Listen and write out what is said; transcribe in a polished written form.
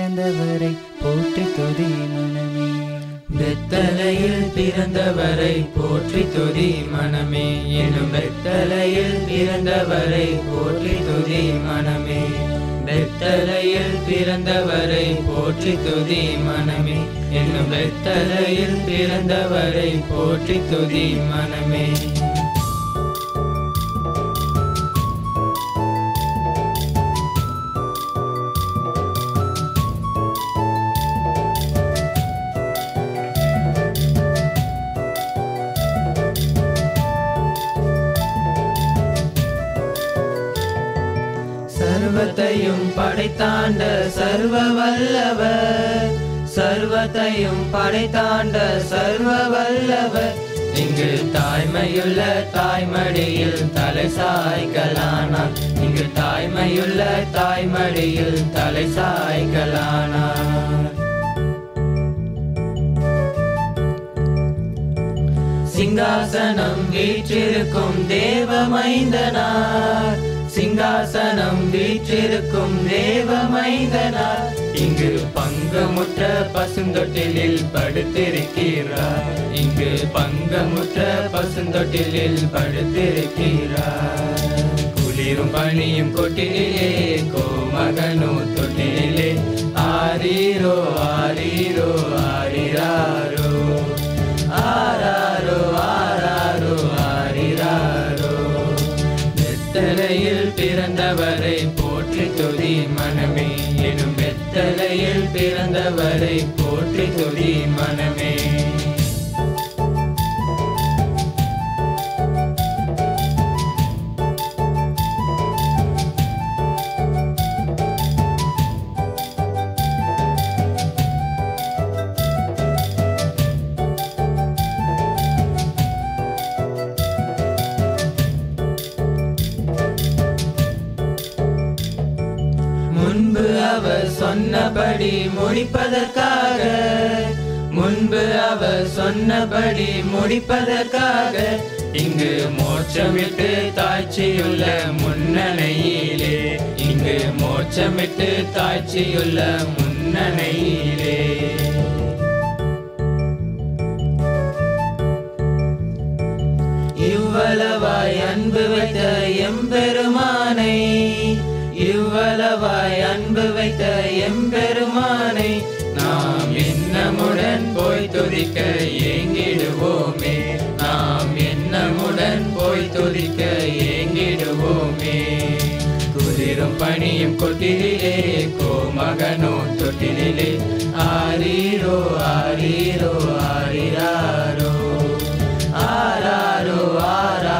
பிறந்தவரை போற்றி துதி மனமே. பெத்தலையில் பிறந்தவரை போற்றி துதி மனமே. எனும் பெத்தலையில் பிறந்தவரை போற்றி துதி மனமே. பெத்தலையில் பிறந்தவரை போற்றி துதி மனமே. எனும் பெத்தலையில் பிறந்தவரை போற்றி துதி மனமே. சர்வத்தையும் படைத்தாண்ட சர்வ வல்லவர், சர்வத்தையும் படைத்தாண்ட சர்வ வல்லவர், இங்கு தாய்மையுள்ள தாய்மடியில் தலை சாய்களானார். இங்கு தாய்மையுள்ள தாய்மடியில் தலை சாய்களானார். சிங்காசனம் வீற்றிருக்கும் தேவ மைந்தனார், சிங்காசனம் வீற்றிருக்கும் தேவ மைந்தனார், இங்கு பங்கமுற்ற பசுந்தொட்டிலில் படுத்திருக்கிறார். இங்கு பங்கமுற்ற பசுந்தொட்டிலில் படுத்திருக்கிறார். குளிரும் பனியும் கொட்டிலே கோமகனோ தொட்டிலே ஆரீரோ ஆரீரோ ஆரிராரோ ஆராரோ ஆராரோ ஆரிராரோ. பெத்தலையில் பிறந்தவரை போற்றி துதி மனமே. எனும் பெத்தலையில் பிறந்தவரை போற்றி துதி மனமே. முன்பு அவர் சொன்னபடி முடிப்பதற்காக, முன்பு அவர் சொன்னபடி முடிப்பதற்காக, இங்கு மோட்சமிட்டு தாய்ச்சியுள்ள முன்னணையிலே, இங்கு மோட்சமிட்டு தாய்ச்சியுள்ள முன்னணையிலே. இவ்வளவாய் அன்பு வைத்த எம்பெருமானை, இவ்வளவாய் அன்பு வைத்த எம்பெருமானை, நாம் எண்ணமுடன் போய் துதிக்க ஏங்கிடுவோமே. நாம் எண்ணமுடன் போய் துதிக்க ஏங்கிடுவோமே. குளிரும் பனியும் கொட்டிலே கோமகனோ தொட்டிலே ஆரீரோ ஆரீரோ ஆரிராரோ ஆராரோ ஆரா